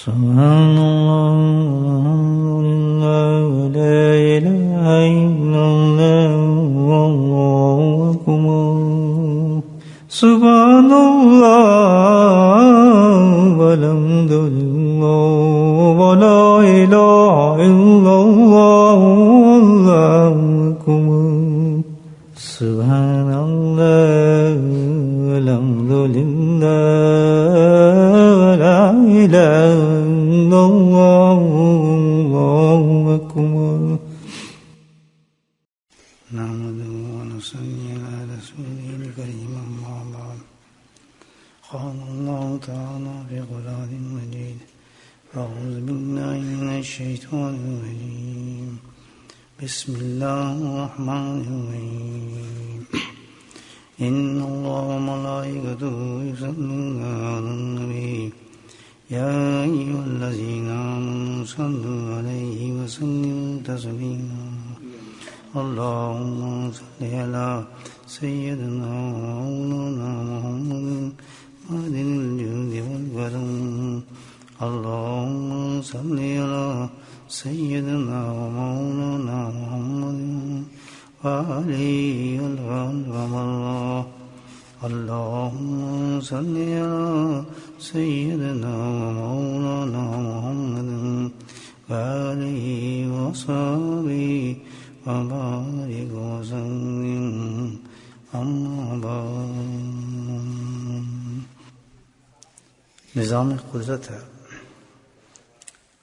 سبحان اللہ لا الہ الا اللہ واللہ اکبر سبحان اللہ والحمد للہ ولا الہ الا اللہ واللہ اکبر سبحان اللہ والحمد للہ ولا الہ الا اللہ واللہ اکبر نحمده ونصلي على رسوله الكريم أما بعد قال الله تعالى في قرآن مجيد أعوذ بالله من الشيطان الرجيم بسم الله الرحمن الرحيم إن الله وملائكته يصلون على النبي يا أيها الذين آمنوا صلوا عليه وسلموا تسليما اللهم صل على سيدنا ومولانا محمد معدن الجود والكرم اللهم صل على سيدنا ومولانا محمد وآله ومن اللهم صل على سيدنا ومولانا محمد وآله وصحبه وبارك وسلم أما بعد. نظام قدرت ہے.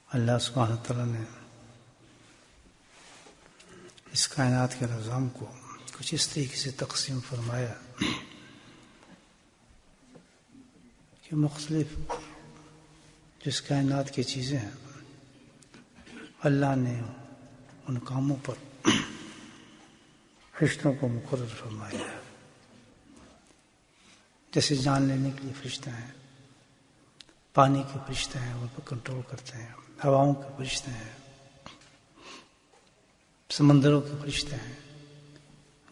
اللہ سبحانہ تعالیٰ نے اس کائنات کے نظام کو کچھ اس طریقے سے تقسیم فرمایا کہ مختلف جس کائنات کی چیزیں ہیں اللہ نے ان کاموں پر فرشتوں کو مقرر فرمایا ہے. جیسے جان لینے کے لیے فرشتے ہیں، پانی کے فرشتے ہیں ان پر کنٹرول کرتے ہیں، ہواؤں کے فرشتے ہیں، سمندروں کے فرشتے ہیں،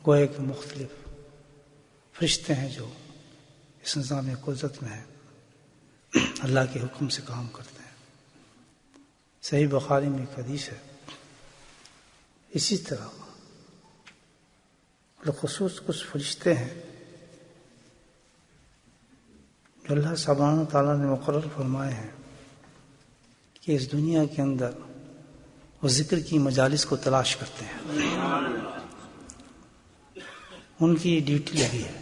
گوئے کے مختلف فرشتے ہیں جو اس نظام قدرت میں ہیں، اللہ کے حکم سے کام کرتے ہیں. صحیح بخاری میں ایک حدیث ہے. اسی طرح بالخصوص کچھ فرشتے ہیں جو اللہ سبحانہ تعالیٰ نے مقرر فرمائے ہیں کہ اس دنیا کے اندر وہ ذکر کی مجالس کو تلاش کرتے ہیں. ان کی ڈیوٹی لگی ہے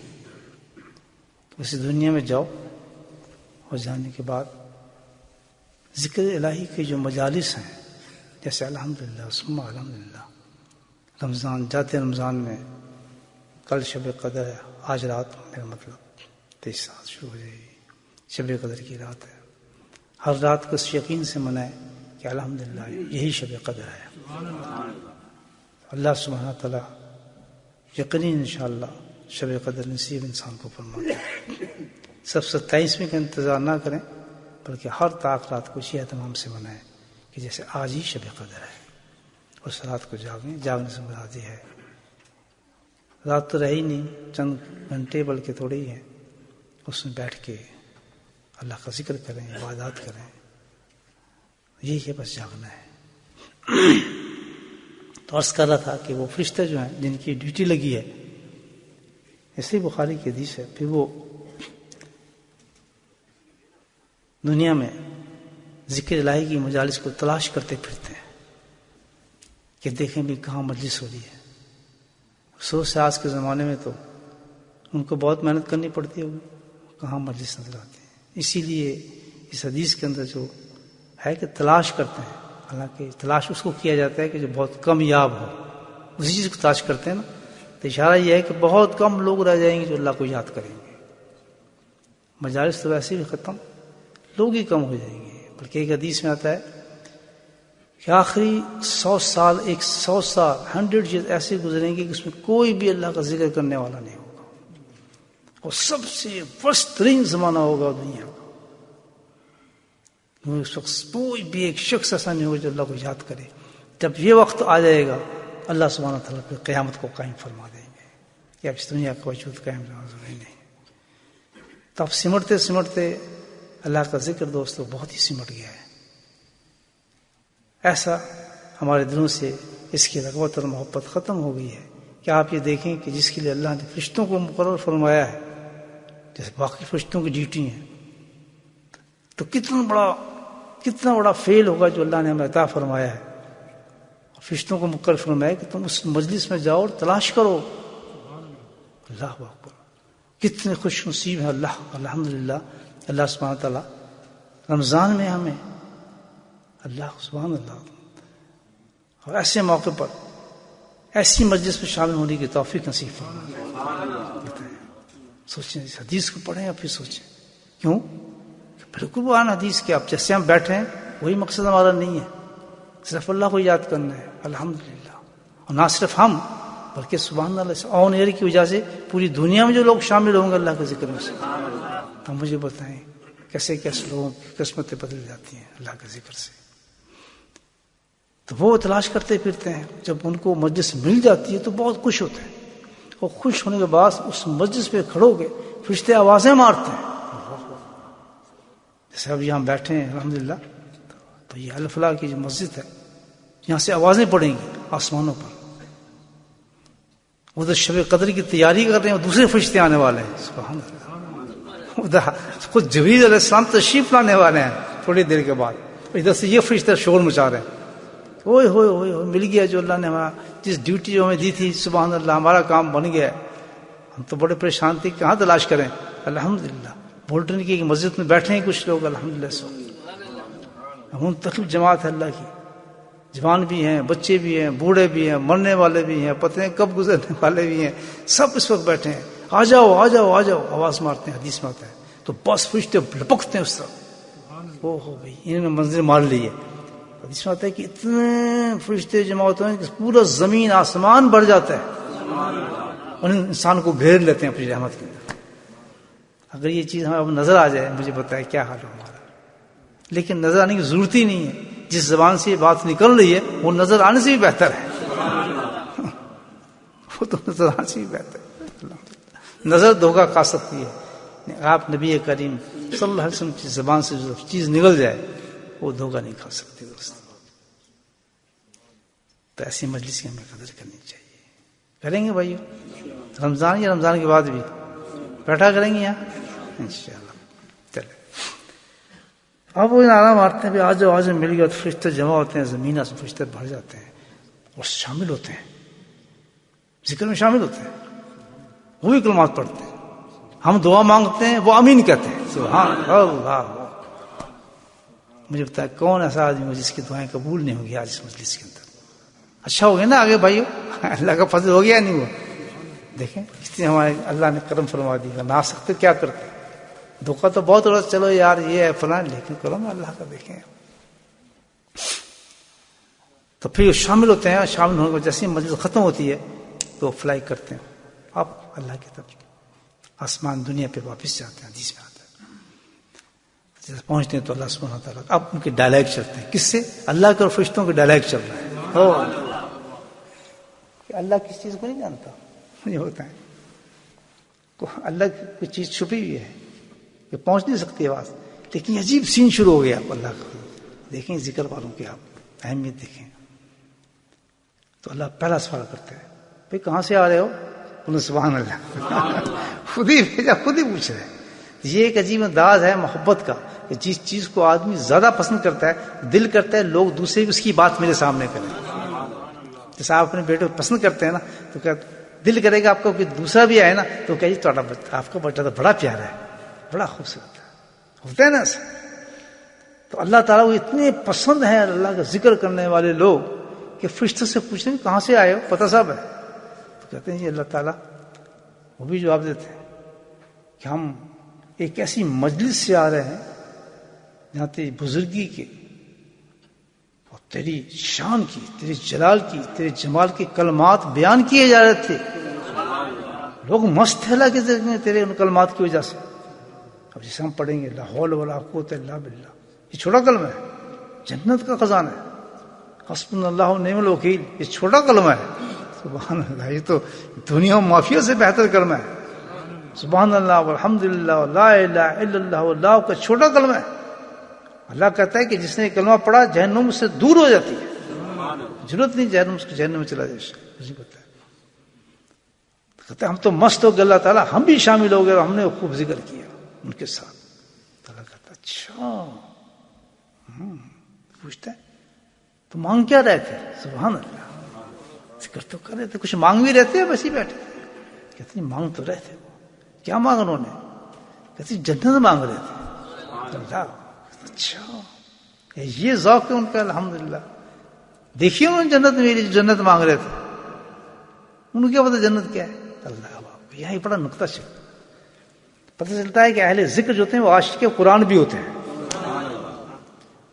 کہ اس دنیا میں جاؤ اور جانے کے بعد ذکر الہی کے جو مجالس ہیں جیسے الحمدللہ ثم الحمدللہ، رمضان جاتے رمضان میں کل شب قدر ہے، آج رات میرا مطلب 23 رات شروع ہو جائے گی، شب قدر کی رات ہے. ہر رات کو اس یقین سے منائے کہ الحمدللہ یہی شب قدر ہے. اللہ سبحانہ تعالیٰ یقینی انشاءاللہ شب قدر نصیب انسان کو فرماتا ہے. سب 27ویں کا انتظار نہ کریں بلکہ ہر طاق رات کو اسی اہتمام سے منائیں کہ جیسے آج ہی شب قدر ہے. اس رات کو جاگنے سے مراد یہ ہے رات تو رہی نہیں، چند گھنٹے بلکہ تھوڑے ہی ہیں، اس میں بیٹھ کے اللہ کا ذکر کریں، عبادات کریں. یہی ہے بس جاگنا ہے. تو عرض کر رہا تھا کہ وہ فرشتے جو ہیں جن کی ڈیوٹی لگی ہے، اسی بخاری کی حدیث ہے، پھر وہ دنیا میں ذکر الہی کی مجالس کو تلاش کرتے پھرتے ہیں کہ دیکھیں بھی کہاں مجلس ہو رہی ہے. افسوس ہے آج کے زمانے میں تو ان کو بہت محنت کرنی پڑتی ہوگی، کہاں مجلس نظر آتی ہے. اسی لیے اس حدیث کے اندر جو ہے کہ تلاش کرتے ہیں، حالانکہ تلاش اس کو کیا جاتا ہے کہ جو بہت کم یاب ہو، اسی چیز کو تلاش کرتے ہیں نا. تو اشارہ یہ ہے کہ بہت کم لوگ رہ جائیں گے جو اللہ کو یاد کریں گے. مجالس تو ویسے بھی ختم، لوگ ہی کم ہو جائیں گے. بلکہ ایک حدیث میں آتا ہے کہ آخری 100 سال 100 years ایسے گزریں گے کہ اس میں کوئی بھی اللہ کا ذکر کرنے والا نہیں ہوگا، اور سب سے ورسٹ ترین زمانہ ہوگا دنیا کا. اس وقت کوئی بھی ایک شخص ایسا نہیں ہوگا جو اللہ کو یاد کرے. جب یہ وقت آ جائے گا اللہ سبحانہ تعالیٰ پھر قیامت کو قائم فرما دیں گے کہ اب اس دنیا کا وجود قائم ضروری نہیں. تو اب سمٹتے سمٹتے اللہ کا ذکر دوستو بہت ہی سمٹ گیا ہے. ایسا ہمارے دلوں سے اس کی رغبت اور محبت ختم ہو گئی ہے کہ آپ یہ دیکھیں کہ جس کے لیے اللہ نے فرشتوں کو مقرر فرمایا ہے، جیسے باقی فرشتوں کی ڈیوٹی ہیں، تو کتنا بڑا فیل ہوگا جو اللہ نے ہمیں عطا فرمایا ہے. فرشتوں کو مقرر فرمایا کہ تم اس مجلس میں جاؤ اور تلاش کرو. اللہ اکبر، کتنے خوش نصیب ہیں اللہ، الحمدللہ. اللہ سبحانہ تعالیٰ رمضان میں ہمیں اللہ سبحان اللہ اور ایسے موقع پر ایسی مجلس میں شامل ہونے کی توفیق نصیب فرمائے. سوچیں اس حدیث کو پڑھیں یا پھر سوچیں کیوں. بالکل وہ حدیث کہ آپ جیسے ہم بیٹھے ہیں وہی مقصد ہمارا نہیں ہے، صرف اللہ کو یاد کرنا ہے الحمدللہ. اور نہ صرف ہم بلکہ سبحان اللہ آن ایئر کی وجہ سے پوری دنیا میں جو لوگ شامل ہوں گے اللہ کے ذکر میں سے، تو مجھے بتائیں کیسے کیسے لوگوں کی قسمتیں بدل جاتی ہیں اللہ کے ذکر سے. تو وہ تلاش کرتے پھرتے ہیں، جب ان کو مجلس مل جاتی ہے تو بہت خوش ہوتے ہیں، اور خوش ہونے کے بعد اس مجلس پہ کھڑو گے فرشتے آوازیں مارتے ہیں. جیسے اب یہاں بیٹھے ہیں الحمدللہ، تو یہ الفلاح کی جو مسجد ہے یہاں سے آوازیں پڑیں گی آسمانوں پر. ادھر شب قدر کی تیاری کر رہے ہیں، دوسرے فرشتے آنے والے ہیں سبحان اللہ. ادھر خود جبریل علیہ السلام تشریف لانے والے ہیں تھوڑی دیر کے بعد، ادھر سے یہ فرشتے شور مچا رہے ہیں. اوئے ہوئے ہوئے ہوئے مل گیا جو اللہ نے ہمارا جس ڈیوٹی جو ہمیں دی تھی سبحان اللہ، ہمارا کام بن گیا. ہم تو بڑے پریشان تھے کہاں تلاش کریں. الحمدللہ بولٹن کی ایک مسجد میں بیٹھے ہیں کچھ لوگ الحمدللہ سے منتخب جماعت ہے اللہ کی، جوان بھی ہیں، بچے بھی ہیں، بوڑھے بھی ہیں، مرنے والے بھی ہیں، پتہ نہیں کب گزرنے والے بھی ہیں، سب اس وقت بیٹھے ہیں. آ جاؤ آ جاؤ آ جاؤ آواز مارتے ہیں. حدیث میں آتا ہے تو بس فرشتے لپکتے ہیں اس طرف. او ہو بھائی انہوں نے منظر مار لی ہے. حدیث میں آتا ہے کہ اتنے فرشتے جمع ہوتے ہیں کہ پورا زمین آسمان بھر جاتا ہے اور انسان کو گھیر لیتے ہیں اپنی رحمت کے اندر. اگر یہ چیز ہمیں اب نظر آ جائے مجھے بتائے کیا حال ہو ہمارا. لیکن نظر آنے کی ضرورت ہی نہیں ہے. جس زبان سے یہ بات نکل رہی ہے وہ نظر آنے سے بھی بہتر ہے. وہ تو نظر آنے سے بھی بہتر ہے. نظر دھوکہ کھا سکتی ہے. آپ نبی کریم صلی اللہ علیہ وسلم کی زبان سے جو چیز نکل جائے وہ دھوکہ نہیں کھا سکتی دوست. تو ایسی مجلس کی ہمیں قدر کرنی چاہیے. کریں گے بھائیو رمضان یا رمضان کے بعد بھی بیٹھا کریں گے یہاں انشاءاللہ. چلے اب وہ نعرہ مارتے ہیں آج آج مل گیا. تو فرشتے جمع ہوتے ہیں، زمین سے فرشتے بھر جاتے ہیں اور شامل ہوتے ہیں، ذکر میں شامل ہوتے ہیں. وہ بھی کلمات پڑھتے ہیں، ہم دعا مانگتے ہیں وہ امین کہتے ہیں سبحان اللہ. مجھے بتایا کون ایسا آدمی ہو جس کی دعائیں قبول نہیں ہوگی آج اس مجلس کے اندر. اچھا ہو گیا نا آگے بھائیو، اللہ کا فضل ہو گیا نہیں. وہ دیکھیں کتنی ہمارے اللہ نے کرم فرما دیا. نہ سکتے کیا کرتے، دھوکہ تو بہت ہو چلو یار یہ ہے فلاں، لیکن کرم اللہ کا دیکھیں. تو پھر شامل ہوتے ہیں. شامل ہونے کو جیسے مجلس ختم ہوتی ہے تو فلائی کرتے ہیں آپ اللہ کی طرف، آسمان دنیا پہ واپس جاتے ہیں. حدیث میں آتا ہے جیسے پہنچتے ہیں تو اللہ سبحانہ تعالیٰ اب ان کے ڈائلیگ چلتے ہیں. کس سے؟ اللہ کے اور فرشتوں کے ڈائلیگ چل رہا ہے. اللہ کس چیز کو نہیں جانتا مجھے ہوتا ہے. اللہ کی کوئی چیز چھپی ہوئی ہے کہ پہنچ نہیں سکتی آواز، لیکن یہ عجیب سین شروع ہو گیا آپ اللہ کا. دیکھیں ذکر والوں کی آپ اہمیت دیکھیں. تو اللہ پہلا سوال کرتے ہیں بھائی کہاں سے آ رہے ہو؟ انہوں سبحان اللہ خود ہی بھیجا، خود ہی پوچھ رہے ہیں. یہ ایک عجیب انداز ہے محبت کا کہ جس چیز کو آدمی زیادہ پسند کرتا ہے دل کرتا ہے لوگ دوسرے بھی اس کی بات میرے سامنے کریں. جیسے آپ اپنے بیٹے کو پسند کرتے ہیں نا تو کیا دل کرے گا آپ کو کہ دوسرا بھی آئے نا تو کہ جی آپ کا بچہ تو بڑا پیارا ہے، بڑا خوبصورت ہے، ہوتا ہے نا ایسا. تو اللہ تعالیٰ کو اتنے پسند ہیں اللہ کا ذکر کرنے والے لوگ کہ فرشتوں سے پوچھتے ہیں کہاں سے آئے ہو، پتہ صاحب ہے؟ تو کہتے ہیں یہ اللہ تعالیٰ وہ بھی جواب دیتے ہیں کہ ہم ایک ایسی مجلس سے آ رہے ہیں جہاں تیری بزرگی کے اور تیری شان کی، تیری جلال کی، تیرے جمال کے کلمات بیان کیے جا رہے تھے. لوگ مست ہے اللہ کے ذکر میں تیرے ان کلمات کی وجہ سے. اب جسے ہم پڑھیں گے لا حول ولا قوت الا باللہ، یہ چھوٹا کلمہ ہے، جنت کا خزانہ ہے. حسبنا اللہ و نعم الوکیل، یہ چھوٹا کلمہ ہے. سبحان اللہ، یہ تو دنیا مافیا سے بہتر کلمہ ہے. سبحان اللہ والحمد للہ لا الہ الا اللہ واللہ کا چھوٹا کلمہ ہے. اللہ کہتا ہے کہ جس نے کلمہ پڑھا جہنم سے دور ہو جاتی ہے، ضرورت نہیں جہنم میں چلا جائے، نہیں پتا ہے۔ کہتے ہیں ہم تو مست ہو گئے، اللہ تعالیٰ ہم بھی شامل ہو گئے اور ہم نے خوب ذکر کیا ان کے ساتھ۔ اللہ کہتا اچھا، پوچھتا ہے تو مانگ کیا رہے تھے؟ سبحان اللہ، ذکر تو کر رہے تھے، کچھ مانگ بھی رہتے ہیں، بس ہی بیٹھے تھے۔ کہتے ہیں مانگ تو رہے تھے، کیا مانگ انہوں نے؟ کہتے ہیں جنت مانگ رہے تھے۔ اللہ، اچھا یہ ذوق ہے ان کا، الحمدللہ۔ دیکھیے انہوں نے جنت میری جو جنت مانگ رہے تھے، ان کو کیا پتا جنت کیا ہے؟ اللہ بابا، یہاں بڑا نقطہ سے پتہ چلتا ہے کہ اہل ذکر جو ہوتے ہیں وہ عاشق قرآن بھی ہوتے ہیں،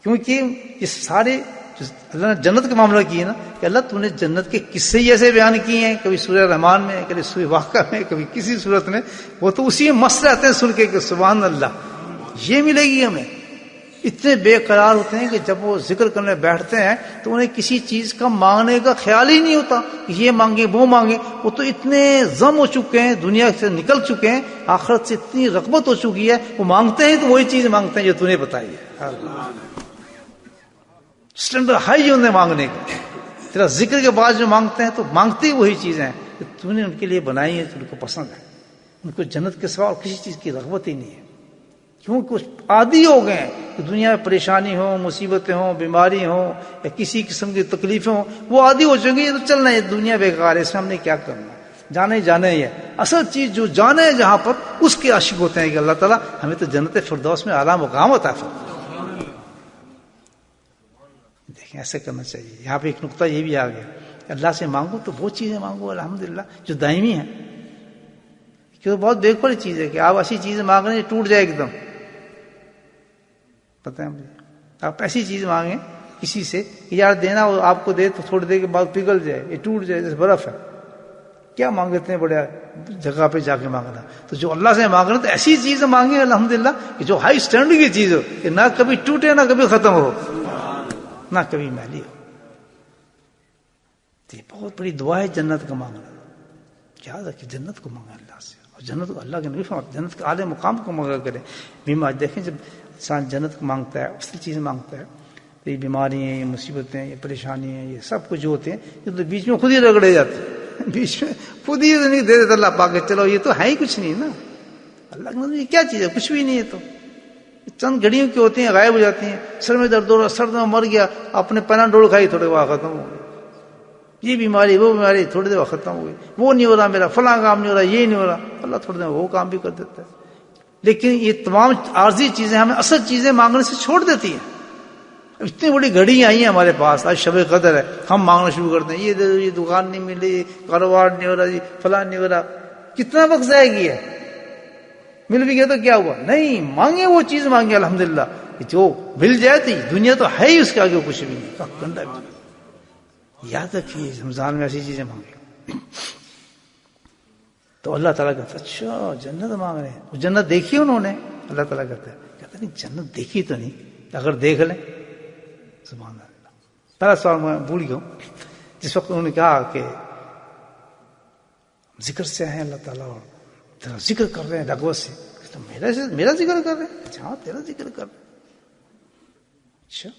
کیونکہ یہ سارے اللہ نے جنت کا معاملہ کیا ہے نا، کہ اللہ تم نے جنت کے قصے ایسے بیان کیے ہیں، کبھی سورہ رحمان میں، کبھی سورہ واقعہ میں، کبھی کسی صورت میں، وہ تو اسی میں مست رہتے ہیں سن کے کہ سبحان اللہ یہ ملے گی ہمیں۔ اتنے بے قرار ہوتے ہیں کہ جب وہ ذکر کرنے بیٹھتے ہیں تو انہیں کسی چیز کا مانگنے کا خیال ہی نہیں ہوتا کہ یہ مانگے وہ مانگے، وہ تو اتنے ضم ہو چکے ہیں، دنیا سے نکل چکے ہیں، آخرت سے اتنی رغبت ہو چکی ہے، وہ مانگتے ہیں تو وہی چیز مانگتے ہیں جو تو نے بتائی ہے۔ اسٹینڈرڈ ہائی انہیں مانگنے کا، تیرا ذکر کے بعد جو مانگتے ہیں تو مانگتے ہی وہی چیزیں ہیں کہ تو نے ان کے لیے بنائی ہے، تو ان کو پسند ہے، ان کو جنت کے سوا اور کسی چیز کی رغبت ہی نہیں ہے، کیونکہ عادی ہو گئے ہیں کہ دنیا میں پریشانی ہو، مصیبتیں ہوں، بیماری ہوں یا کسی قسم کی تکلیفیں ہوں، وہ عادی ہو چکے ہیں، یہ تو چلنا ہے، دنیا بیکار ہے، اس میں ہم نے کیا کرنا، جانے ہی ہے۔ اصل چیز جو جانے ہے جہاں پر، اس کے عاشق ہوتے ہیں کہ اللہ تعالیٰ ہمیں تو جنت فردوس میں اعلیٰ مقام عطا فرمائے۔ دیکھیں ایسا کرنا چاہیے۔ یہاں پہ ایک نقطہ یہ بھی آ گیا، اللہ سے مانگو تو وہ چیزیں مانگو الحمدللہ جو دائمی ہیں، کیونکہ بہت بے بڑی چیز ہے کہ آپ ایسی چیزیں مانگ رہے ہیں ٹوٹ جائے ایک دم، پتہ ہے مجھے، آپ ایسی چیز مانگیں کسی سے کہ یار دینا، وہ آپ کو دے تو تھوڑی دیر کے بعد پگھل جائے، یہ ٹوٹ جائے جیسے برف ہے، کیا مانگ لیتے ہیں بڑے جگہ پہ جا کے مانگنا۔ تو جو اللہ سے مانگ رہے تو ایسی چیزیں مانگیں الحمدللہ کہ جو ہائی اسٹینڈرڈ کی چیز ہو، کہ نہ کبھی ٹوٹے نہ کبھی ختم ہو نہ کبھی میلی ہو۔ یہ بہت بڑی دعا ہے جنت کا مانگنا، یاد رکھیں جنت کو مانگا اللہ سے، اور جنت کو اللہ کے نبی فرماتے جنت کے اعلی مقام کو مانگا کرے۔ بیمار دیکھیں جب انسان جنت کو مانگتا ہے، اصل چیز مانگتا ہے، تو یہ بیماری ہیں، یہ مصیبتیں ہیں، یہ پریشانی ہیں، یہ سب کچھ جو ہوتے ہیں یہ تو بیچ میں خود ہی رگڑے جاتے ہیں، بیچ میں خود ہی نہیں دے دیتا اللہ پاک، چلو یہ تو ہے ہی کچھ نہیں نا، اللہ کے نبی یہ کیا چیز ہے، کچھ بھی نہیں ہے، تو چند گھڑیوں کی ہوتی ہیں، غائب ہو جاتی ہیں۔ سر میں درد ہو رہا، سر میں مر گیا، اپنے پیناڈول کھائی، تھوڑے وہاں ختم ہو گئی، یہ بیماری وہ بیماری تھوڑی دیر ختم ہو گئی، وہ نہیں ہو رہا میرا، فلاں کام نہیں ہو رہا، یہ نہیں ہو رہا، اللہ تھوڑی دیر وہ کام بھی کر دیتا ہے۔ لیکن یہ تمام عارضی چیزیں ہمیں اصل چیزیں مانگنے سے چھوڑ دیتی ہیں۔ اتنی بڑی گھڑیاں آئی ہیں ہمارے پاس، آج شب قدر ہے، ہم مانگنا شروع کرتے ہیں، یہ دکان نہیں ملی، کاروبار نہیں ہو رہا، جی فلاں نہیں ہو رہا، کتنا وقت ضائع کیا ہے، مل بھی گیا تو کیا ہوا؟ نہیں، مانگے وہ چیز مانگے الحمدللہ، جو مل جائے تو دنیا تو ہے ہی اس کے آگے کچھ بھی نہیں، کنڈا بھی نہیں۔ یاد رکھیے رمضان میں ایسی چیزیں مانگے تو اللہ تعالیٰ کہتا ہے اچھا جنت مانگ رہے ہیں، جنت دیکھی انہوں نے؟ اللہ تعالیٰ کہتا ہے نہیں جنت دیکھی تو نہیں، اگر دیکھ لیں سبحان اللہ۔ پہلا سوال میں بھول گیا ہوں، جس وقت انہوں نے کہا کہ ذکر سے ہیں اللہ تعالیٰ اور تیرا ذکر کر رہے ہیں لغوت سے، تو میرا ذکر کر رہے ہیں؟ اچھا تیرا ذکر کر رہے ہیں، اچھا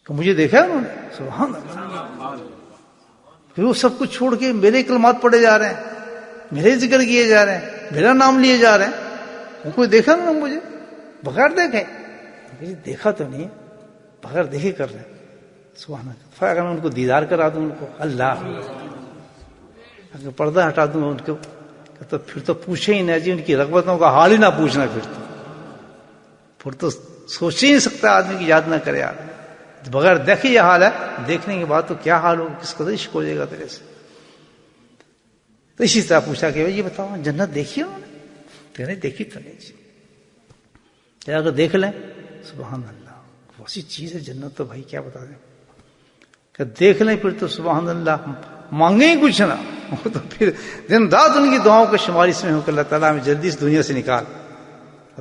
کہ مجھے دیکھا ہے انہوں نے؟ سبحان اللہ۔ پھر وہ سب کچھ چھوڑ کے میرے کلمات پڑھے جا رہے ہیں، میرے ذکر کیے جا رہے ہیں، میرا نام لیے جا رہے ہیں، وہ کوئی دیکھا نا مجھے بغیر دیکھے؟ دیکھا تو نہیں، بغیر دیکھے کر رہے ہیں، سبحان اللہ۔ اگر میں ان کو دیدار کرا دوں، ان کو اللہ اگر پردہ ہٹا دوں ان کو، تو پھر تو پوچھے ہی نہ جی، ان کی رغبتوں کا حال ہی نہ پوچھنا، پھر تو سوچ ہی نہیں سکتا آدمی کی یاد نہ کرے یار، بغیر دیکھے یہ حال ہے، دیکھنے کے بعد تو کیا حال ہوگا، کس قدر عشق ہو جائے گا تیرے سے۔ تو اسی طرح پوچھا کہ یہ بتاؤ جنت دیکھی انہوں نے؟ کہ نہیں دیکھی تو نہیں جی، اگر دیکھ لیں سبحان اللہ، ویسی چیز ہے جنت تو بھائی کیا بتا دیں، کہ دیکھ لیں پھر تو سبحان اللہ مانگیں ہی کچھ نہ، تو پھر دن رات ان کی دعاؤں کا شمار اس میں ہو کہ اللہ تعالیٰ ہمیں جلدی اس دنیا سے نکال،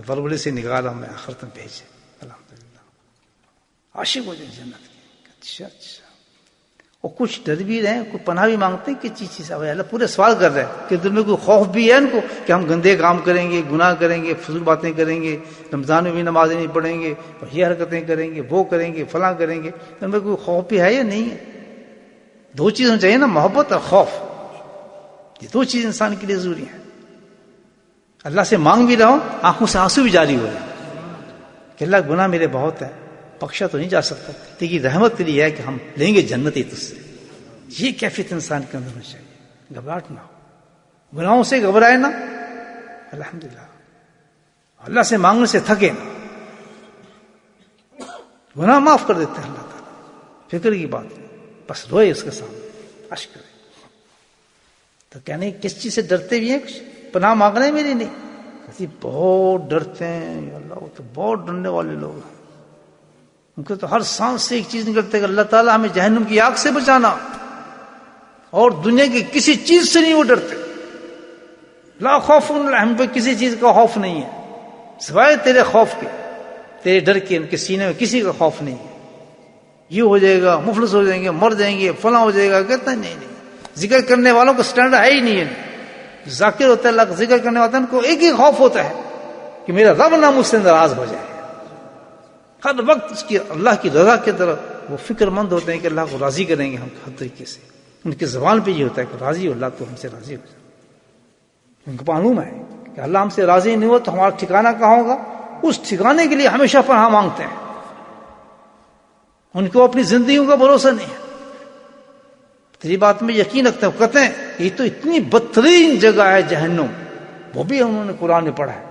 بلبلے سے نکال، ہمیں آخرت میں بھیجے الحمدللہ، عاشق ہو جائے جنت کے۔ اچھا اور کچھ ڈر بھی رہے ہیں, کوئی پناہ بھی مانگتے ہیں کہ چیز اللہ پورے سوال کر رہے ہیں کہ دل میں کوئی خوف بھی ہے ان کو کہ ہم گندے کام کریں گے, گناہ کریں گے, فضول باتیں کریں گے, رمضان میں بھی نمازیں نہیں پڑھیں گے, اور یہ حرکتیں کریں گے, وہ کریں گے, فلاں کریں گے, ان میں کوئی خوف بھی ہے یا نہیں ہے؟ دو چیزیں چاہیے نا, محبت اور خوف. یہ دو چیز انسان کے لیے ضروری ہیں. اللہ سے مانگ بھی رہا ہوں, آنکھوں سے آنسو بھی جاری ہو رہے ہیں کہ اللہ گناہ میرے بہت ہے, بخشا تو نہیں جا سکتا, لیکن رحمت کے لیے ہے کہ ہم لیں گے جنت ہی تجھ سے. یہ کیفیت انسان کے اندر ہونی چاہیے, گھبراہٹ نہ ہو, گناہوں سے گھبرائے نا, الحمدللہ اللہ سے مانگنے سے تھکے نا, گناہ معاف کر دیتے ہیں اللہ تعالیٰ, فکر کی بات نہیں, بس روئے اس کے سامنے, اشک کرے. تو کہنے کس چیز سے ڈرتے بھی ہیں, کچھ پناہ مانگنا ہے میری نہیں, کسی بہت ڈرتے ہیں, یا اللہ وہ تو بہت ڈرنے والے لوگ ہیں, ان کو تو ہر سانس سے ایک چیز نکلتے کہ اللہ تعالیٰ ہمیں جہنم کی آگ سے بچانا, اور دنیا کی کسی چیز سے نہیں وہ ڈرتے. لا خوف ہم پہ کسی چیز کا خوف نہیں ہے سوائے تیرے خوف کے, تیرے ڈر کے. ان کے سینے میں کسی کا خوف نہیں ہے, یہ ہو جائے گا, مفلس ہو جائیں گے, مر جائیں گے, فلاں ہو جائے گا, کہتا ہے نہیں. ذکر کرنے والوں کا سٹینڈرڈ ہے ہی نہیں ہے. ذاکر ہوتا ہے اللہ کا ذکر کرنے والا, ان کو ایک ہی خوف ہوتا ہے کہ میرا رب نہ مجھ سے ناراض ہو جائے. ہر وقت اس کی اللہ کی رضا کی طرف وہ فکر مند ہوتے ہیں کہ اللہ کو راضی کریں گے ہم ہر طریقے سے. ان کی زبان پہ یہ ہوتا ہے کہ راضی ہو اللہ, تو ہم سے راضی ہو جائے. ان کو معلوم ہے کہ اللہ ہم سے راضی نہیں ہو تو ہمارا ٹھکانہ کہاں ہوگا, اس ٹھکانے کے لیے ہمیشہ پناہ مانگتے ہیں. ان کو اپنی زندگیوں کا بھروسہ نہیں ہے. تیری بات میں یقین رکھتے ہیں, کہتے ہیں یہ تو اتنی بدترین جگہ ہے جہنم, وہ بھی انہوں نے قرآن میں پڑھا ہے,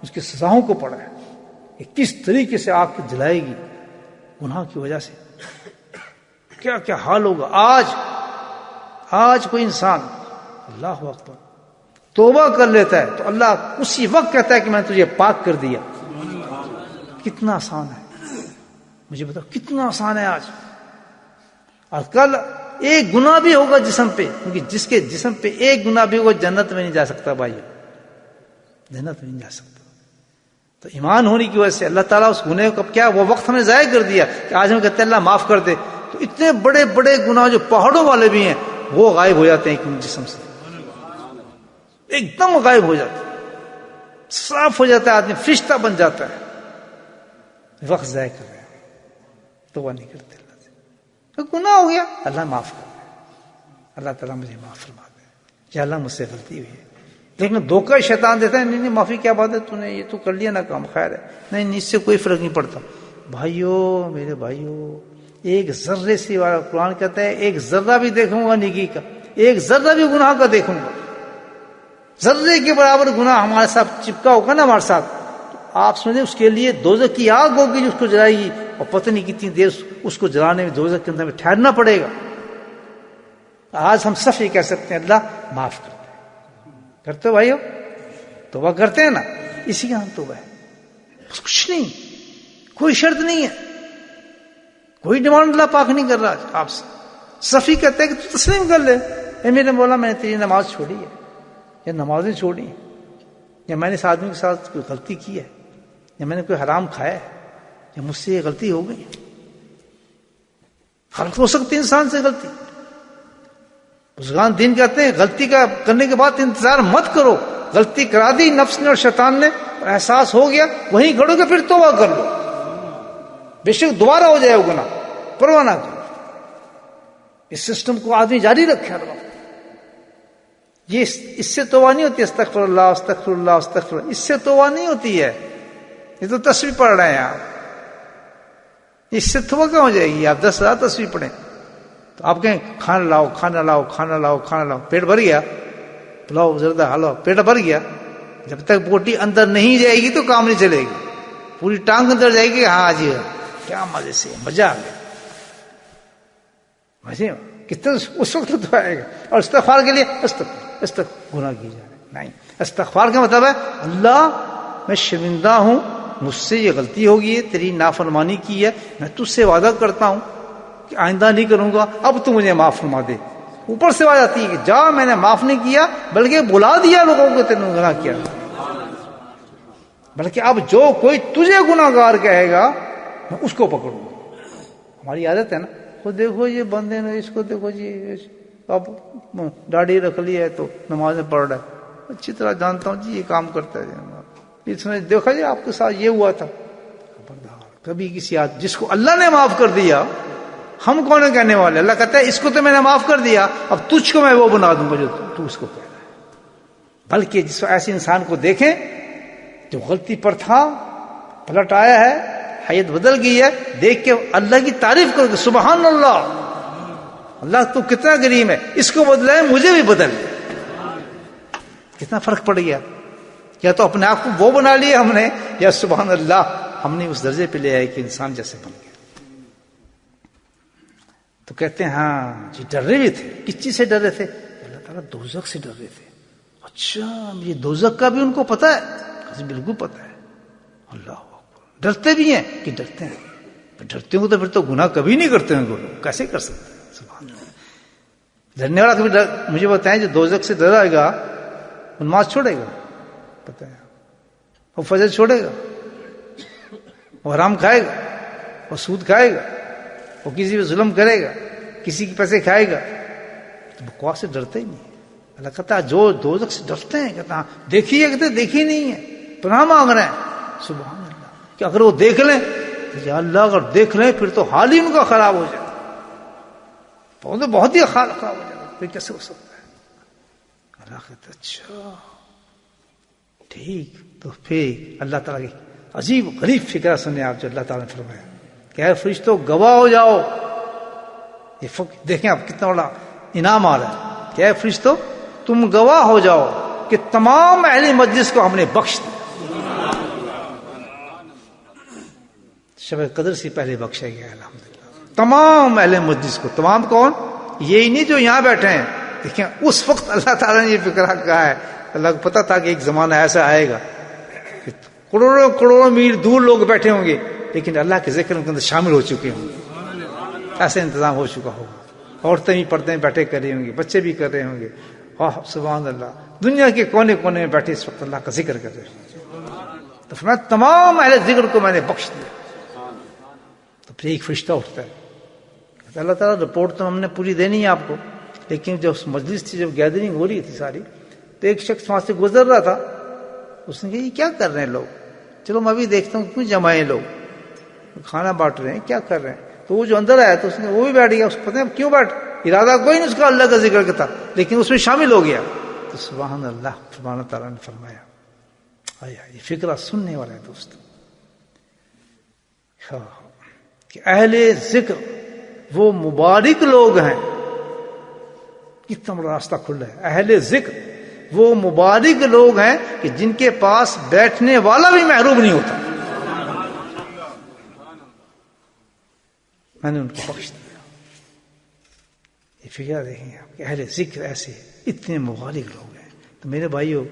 اس کی سزاؤں کو پڑھا ہے کہ کس طریقے سے آگ جلائے گی گناہ کی وجہ سے, کیا کیا حال ہوگا. آج کوئی انسان اللہ اکبر توبہ کر لیتا ہے تو اللہ اسی وقت کہتا ہے کہ میں نے تجھے پاک کر دیا. کتنا آسان ہے, مجھے بتاؤ کتنا آسان ہے آج. اور کل ایک گناہ بھی ہوگا جسم پہ, کیونکہ جس کے جسم پہ ایک گناہ بھی ہوگا جنت میں نہیں جا سکتا بھائی, جنت میں نہیں جا سکتا. تو ایمان ہونے کی وجہ سے اللہ تعالیٰ اس گناہ کو کیا وہ وقت ہمیں ضائع کر دیا کہ آج ہم کہتے ہیں اللہ معاف کر دے, تو اتنے بڑے بڑے گناہ جو پہاڑوں والے بھی ہیں وہ غائب ہو جاتے ہیں کہ جسم سے ایک دم غائب ہو جاتے ہیں, صاف ہو جاتا ہے, آدمی فرشتہ بن جاتا ہے. وقت ضائع کر رہے ہیں, توبہ نہیں کرتے اللہ سے, تو گناہ ہو گیا اللہ معاف کر دے. اللہ تعالیٰ مجھے معاف فرما دے, یا اللہ مجھ سے غلطی ہوئی ہے. لیکن دھوکہ شیطان دیتا ہے, نہیں معافی کیا بات ہے, تو نے یہ تو کر لیا نا کام, خیر ہے, نہیں اس سے کوئی فرق نہیں پڑتا. بھائیو, میرے بھائیو, ایک ذرے سے والا قرآن کہتا ہے ایک ذرہ بھی دیکھوں گا نیکی کا, ایک ذرہ بھی گناہ کا دیکھوں گا, ذرے کے برابر گناہ ہمارے ساتھ چپکا ہوگا نا ہمارے ساتھ, تو آپ سمجھیں اس کے لیے دوزخ کی آگ ہوگی جو اس کو جلائے گی, اور پتہ نہیں کتنی دیر اس کو جلانے میں دوزخ کے اندر میں ٹھہرنا پڑے گا. آج ہم صرف یہ کہہ سکتے ہیں اللہ معاف کر دے. کرتے ہو بھائیو, توبہ کرتے ہیں نا, اسی کا نام توبہ ہے. بس کچھ نہیں, کوئی شرط نہیں ہے, کوئی ڈیمانڈ اللہ پاک نہیں کر رہا آپ سے. صفی کہتے ہیں کہ تو تسلیم کر لے, اے میرے مولا میں نے تیری نماز چھوڑی ہے, یا نمازیں چھوڑی ہیں, یا میں نے اس آدمی کے ساتھ کوئی غلطی کی ہے, یا میں نے کوئی حرام کھایا ہے, یا مجھ سے یہ غلطی ہو گئی. غلط ہو سکتی انسان سے غلطی. بزرگان دین کہتے ہیں غلطی کا کرنے کے بعد انتظار مت کرو, غلطی کرا دی نفس نے اور شیطان نے, اور احساس ہو گیا وہیں کھڑو گے, پھر توبہ کر لو, بے شک دوبارہ ہو جائے وہ گناہ, پرواہ نہ کرو. اس سسٹم کو آدمی جاری رکھے ہر وقت. یہ اس سے توبہ نہیں ہوتی استغفر اللہ استغفر اللہ استغفر اللہ, اس سے توبہ نہیں ہوتی ہے. یہ تو تسبیح پڑھ رہے ہیں آپ, اس سے توبہ کہاں ہو جائے گی. آپ 10,000 تسبیح پڑھیں تو آپ کہیں کھانا لاؤ کھانا لاؤ کھانا لاؤ کھانا لاؤ, پیٹ بھر گیا, پلاؤ زردہ حلوا, پیٹ بھر گیا. جب تک بوٹی اندر نہیں جائے گی تو کام نہیں چلے گی. پوری ٹانگ اندر جائے گی, ہاں جی کیا مزے سے, مزہ آ گیا, مزے کتنے اس وقت تو آئے گا. اور استغفار کے لیے گناہ کی جائے نہیں. استغفار کا مطلب ہے اللہ میں شرمندہ ہوں, مجھ سے یہ غلطی ہوگی ہے, تیری نافرمانی کی ہے, میں تجھ سے وعدہ کرتا ہوں کہ آئندہ نہیں کروں گا, اب تو مجھے معاف فرما دے. اوپر سے آ جاتی ہے کہ جا میں نے معاف نہیں کیا بلکہ بلا دیا لوگوں کو تینے گناہ کیا, بلکہ اب جو کوئی تجھے گناہ گار کہے گا میں اس کو پکڑوں گا. ہماری عادت ہے نا, وہ دیکھو یہ بندے نے اس کو دیکھو جی اب داڑھی رکھ لی ہے تو نمازیں پڑھ رہا ہے، اچھی طرح جانتا ہوں جی یہ کام کرتا ہے، اس نے دیکھا جی آپ کے ساتھ یہ ہوا تھا. کبھی کسی آدمی جس کو اللہ نے معاف کر دیا، ہم کون ہیں کہنے والے؟ اللہ کہتا ہے اس کو تو میں نے معاف کر دیا، اب تجھ کو میں وہ بنا دوں گا جو تو اس کو کہہ رہا ہے. بلکہ جس ایسے انسان کو دیکھیں جو غلطی پر تھا، پلٹ آیا ہے، حیت بدل گئی ہے، دیکھ کے اللہ کی تعریف کرو کہ سبحان اللہ، اللہ تو کتنا کریم ہے، اس کو بدلا ہے مجھے بھی بدل. کتنا فرق پڑ گیا. یا تو اپنے آپ کو وہ بنا لیا ہم نے، یا سبحان اللہ ہم نے اس درجے پہ لے آئے کہ انسان جیسے بن گیا. تو کہتے ہیں ہاں جی ڈر رہے بھی تھے. کس چیز سے ڈر رہے تھے؟ اللہ تعالیٰ دوزخ سے ڈر رہے تھے. اچھا یہ دوزخ کا بھی ان کو پتا ہے؟ بالکل پتا ہے. اللہ اکبر. ڈرتے بھی ہیں کہ ڈرتے ہیں. ڈرتے ہوں تو پھر تو گناہ کبھی نہیں کرتے ہیں. لوگ کیسے کر سکتے ہیں؟ سبحان اللہ. ڈرنے والا کبھی مجھے بتائیں جو دوزخ سے ڈرائے گا وہ نماز چھوڑے گا؟ پتا ہے. وہ فجر چھوڑے گا؟ وہ حرام کھائے گا؟ وہ سود کھائے گا؟ وہ کسی پہ ظلم کرے گا؟ کسی کے پیسے کھائے گا؟ تو بکواس سے ڈرتے ہی نہیں. اللہ کہتا ہے جو دوزخ سے ڈرتے ہیں کہتا دیکھیے، کہتے دیکھی نہیں ہے، پناہ مانگ رہے ہیں. سبحان اللہ. کہ اگر وہ دیکھ لیں یا اللہ اگر دیکھ لیں پھر تو حال ہی ان کا خراب ہو جائے، بہت ہی حال خراب ہو جائے. پھر کیسے ہو سکتا ہے؟ اللہ کہتا اچھا ٹھیک. تو پھر اللہ تعالیٰ کی عجیب غریب فکر سنیں آپ جو اللہ تعالیٰ نے فرمایا کہ اے فرشتوں گواہ ہو جاؤ. یہ دیکھیں آپ کتنا بڑا انعام آ رہا ہے کہ اے فرشتوں تم گواہ ہو جاؤ کہ تمام اہل مجلس کو ہم نے بخش دیا. شب قدر سے پہلے بخشا گیا الحمدللہ تمام اہل مجلس کو. تمام کون؟ یہی نہیں جو یہاں بیٹھے ہیں. دیکھیں اس وقت اللہ تعالیٰ نے یہ فکر کہا ہے. اللہ کو پتا تھا کہ ایک زمانہ ایسا آئے گا کروڑوں کروڑوں میل دور لوگ بیٹھے ہوں گے لیکن اللہ کے ذکر کے اندر شامل ہو چکے ہوں گے. ایسا انتظام ہو چکا ہوگا. عورتیں بھی پردے میں بیٹھے کر رہی ہوں گی، بچے بھی کر رہے ہوں گے. سبحان اللہ. دنیا کے کونے کونے میں بیٹھے اس وقت اللہ کا ذکر کر رہے ہیں. تو فرمایا تمام اہل ذکر کو میں نے بخش دیا. تو پھر ایک فرشتہ اٹھتا ہے. اللہ تعالیٰ رپورٹ تو ہم نے پوری دینی ہے آپ کو، لیکن جب مجلس تھی، جب گیدرنگ ہو رہی تھی ساری، تو ایک شخص وہاں سے گزر رہا تھا. اس نے کہا یہ کیا کر رہے ہیں لوگ؟ چلو میں بھی دیکھتا ہوں کیوں جمع ہیں لوگ، کھانا بانٹ رہے ہیں، کیا کر رہے ہیں. تو وہ جو اندر آیا تو اس نے وہ بھی بیٹھ گیا. اس کو پتہ ہے کیوں بیٹھ، ارادہ کوئی نہیں اس کا اللہ کا ذکر کا تھا، لیکن اس میں شامل ہو گیا. تو سبحان اللہ سبحانہ تعالیٰ نے فرمایا یہ فکرہ سننے والا ہے دوست کہ اہل ذکر وہ مبارک لوگ ہیں. کتنا بڑا راستہ کھل رہا ہے. اہل ذکر وہ مبارک لوگ ہیں کہ جن کے پاس بیٹھنے والا بھی محروم نہیں ہوتا. میں نے ان کو بخش دیا. یہ فکر دیکھیں آپ کہ اہل ذکر ایسے اتنے مبارک لوگ ہیں. تو میرے بھائیوں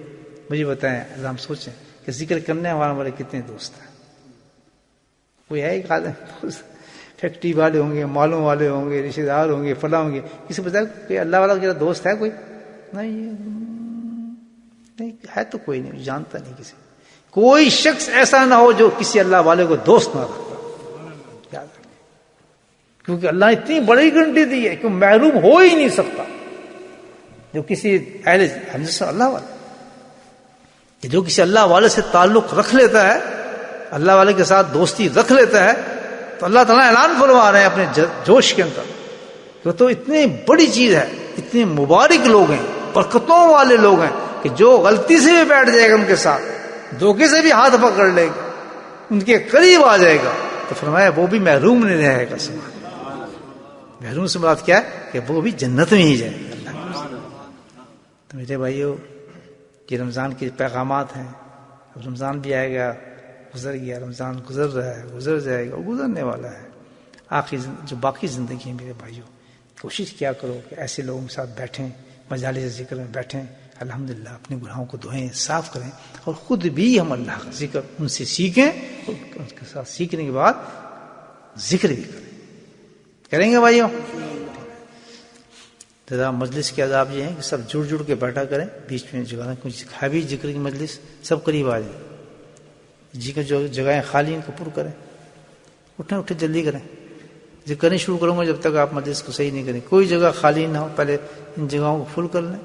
مجھے بتائیں، اللہ ہم سوچیں کہ ذکر کرنے والے کتنے دوست ہیں. کوئی ہے ایک آدمی فیکٹری والے ہوں گے، مالوں والے ہوں گے، رشتے دار ہوں گے، فلاں ہوں گے، کسی بتایا کہ اللہ والا میرا دوست ہے کوئی؟ نہیں ہے تو کوئی نہیں، جانتا نہیں کسی. کوئی شخص ایسا نہ ہو جو کسی اللہ والے کو دوست نہ رکھتا. یاد رکھیں کیونکہ اللہ نے اتنی بڑی گارنٹی دی ہے کہ محروم ہو ہی نہیں سکتا جو کسی اہل اللہ والے، کہ جو کسی اللہ والے سے تعلق رکھ لیتا ہے، اللہ والے کے ساتھ دوستی رکھ لیتا ہے، تو اللہ تعالیٰ اعلان فرما رہے ہیں اپنے جوش کے اندر کہ تو اتنی بڑی چیز ہے، اتنے مبارک لوگ ہیں، برکتوں والے لوگ ہیں کہ جو غلطی سے بھی بیٹھ جائے گا ان کے ساتھ، دھوکے سے بھی ہاتھ پکڑ لے گا، ان کے قریب آ جائے گا، تو فرمایا وہ بھی محروم نہیں رہے گا. محروم سے مراد کیا ہے کہ وہ بھی جنت میں ہی جائے گا. تو میرے بھائیو یہ رمضان کے پیغامات ہیں. اب رمضان بھی آئے گا، گزر گیا، رمضان گزر رہا ہے، گزر جائے گا، گزرنے والا ہے. آخری جو باقی زندگی ہے میرے بھائیوں، کوشش کیا کرو کہ ایسے لوگوں کے ساتھ بیٹھیں، مجالس ذکر میں بیٹھیں، الحمدللہ اپنے گناہوں کو دھوئیں، صاف کریں، اور خود بھی ہم اللہ کا ذکر ان سے سیکھیں. ان کے ساتھ سیکھنے کے بعد ذکر بھی کریں گے بھائیوں. ذرا مجلس کے آداب یہ ہیں کہ سب جڑ جڑ کے بیٹھا کریں، بیچ میں جگہ کچھ ہے بھی ذکر کی مجلس، سب قریب آ جائیں. جی کا جو جگہیں خالی ان کو پر کریں، اٹھیں جلدی کریں. ذکر نہیں شروع کروں گا جب تک آپ مجلس کو صحیح نہیں کریں. کوئی جگہ خالی نہ ہو، پہلے ان جگہوں کو فل کر لیں.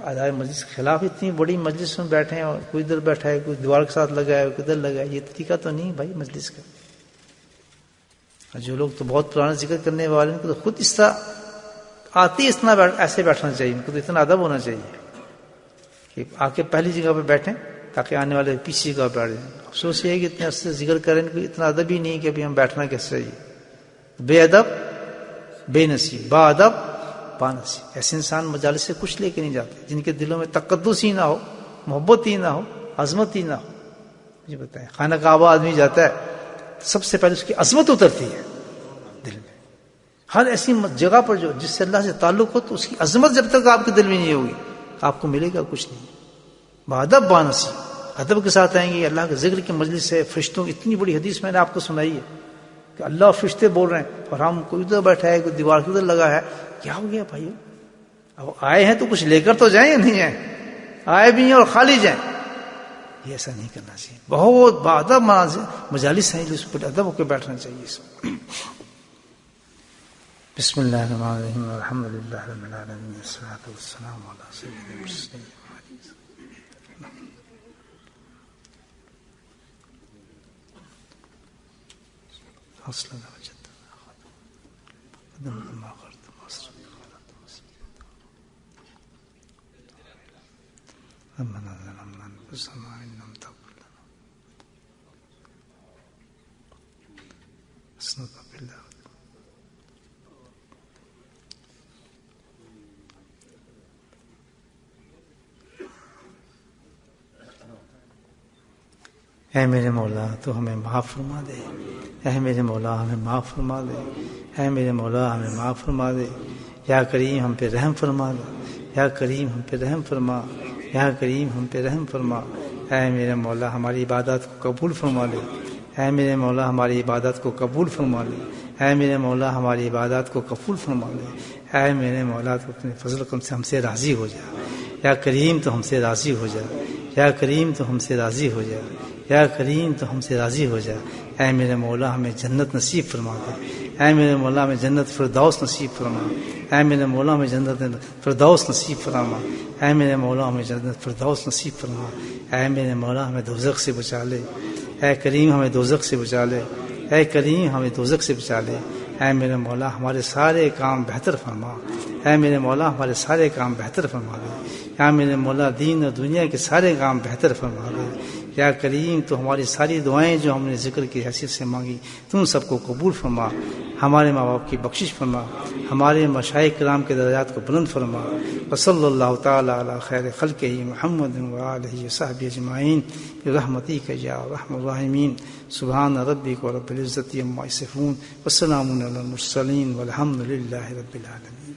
ادائے مجلس کے خلاف اتنی بڑی مجلس میں بیٹھے ہیں اور کوئی ادھر بیٹھا ہے، کوئی دیوار کے ساتھ لگا ہے، کوئی ادھر لگا ہے. یہ طریقہ تو نہیں بھائی مجلس کا. اور جو لوگ تو بہت پرانا ذکر کرنے والے ان کو تو خود اس طرح آتی اس طرح ایسے بیٹھنا چاہیے. ان کو تو اتنا ادب ہونا چاہیے کہ آ کے پہلی جگہ پہ بیٹھیں تاکہ آنے والے پیچھے جگہ پہ بیٹھ جائیں. افسوس یہ ہے کہ اتنے عرصے ذکر کریں، ان کو اتنا ادب ہی نہیں کہ ابھی ہم بیٹھنا کیسے چاہیے. بے ادب بے نصیب، با ادب با نصیب. ایسے انسان مجالس سے کچھ لے کے نہیں جاتے جن کے دلوں میں تقدس ہی نہ ہو، محبت ہی نہ ہو، عظمت ہی نہ ہو. مجھے بتائیں، خانہ کعبہ آدمی جاتا ہے سب سے پہلے اس کی عظمت اترتی ہے دل میں. ہر ایسی جگہ پر جو جس سے اللہ سے تعلق ہو تو اس کی عظمت جب تک آپ کے دل میں نہیں ہوگی آپ کو ملے گا کچھ نہیں. بادب بانسی ادب کے ساتھ آئیں گے. اللہ کے ذکر کی مجلس ہے، فرشتوں کی اتنی بڑی حدیث میں نے آپ کو سنائی ہے کہ اللہ اور فرشتے بول رہے ہیں اور ہم کوئی ادھر بیٹھا ہے، کوئی دیوار کے ادھر لگا ہے. کیا ہو گیا بھائیو؟ اب آئے ہیں تو کچھ لے کر تو جائیں یا نہیں آئے؟ آئے بھی ہیں اور خالی جائیں. یہ ایسا نہیں کرنا چاہیے. بہت بادب مجالس ہیں جس پر ادب ہو کے بیٹھنا چاہیے. بسم اللہ الرحمن الرحیم الحمد للہ رب العالمین والصلاۃ والسلام علی سیدنا المرسلین. حصل وجد قدم ما قرت مصر ربنا ظلمنا انفسنا وان لم تغفر لنا وترحمنا بالله. اے میرے مولا تو ہمیں معاف فرما دے. اے میرے مولا ہمیں معاف فرما دے. اے میرے مولا ہمیں معاف فرما دے. یا کریم ہم پہ رحم فرما دے. یا کریم ہم پہ رحم فرما. یا کریم ہم پہ رحم فرما. اے میرے مولا ہماری عبادت کو قبول فرما لے. اے میرے مولا ہماری عبادت کو قبول فرما لے. اے میرے مولا ہماری عبادت کو قبول فرما لے. اے میرے مولا تو اپنے فضل کرم سے ہم سے راضی ہو جا. یا کریم تو ہم سے راضی ہو جا. یا کریم تو ہم سے راضی ہو جا. یا کریم تو ہم سے راضی ہو جا. اے میرے مولا ہمیں جنت نصیب فرما دے. اے میرے مولا ہمیں جنت فردوس نصیب فرما. اے میرے مولا ہمیں جنت فردوس نصیب فرما. اے میرے مولا ہمیں جنت فردوس نصیب فرما. اے میرے مولا ہمیں دوزخ سے بچا لے. اے کریم ہمیں دوزخ سے بچا لے. اے کریم ہمیں دوزخ سے بچا لے. اے میرے مولا ہمارے سارے کام بہتر فرما. اے میرے مولا ہمارے سارے کام بہتر فرما دے. یا میرے مولا دین اور دنیا کے سارے کام بہتر فرما دے. یا کریم تو ہماری ساری دعائیں جو ہم نے ذکر کی حیثیت سے مانگی تم سب کو قبول فرما. ہمارے ماں باپ کی بخشش فرما. ہمارے مشائخ کرام کے درجات کو بلند فرما. وصلی اللہ تعالی علی خیر خلقہ محمد وآلہ وصحبہ اجمعین برحمتک یا ارحم الراحمین. سبحان ربک رب العزۃ عما یصفون وسلام علی المرسلین والحمد للہ رب العالمین.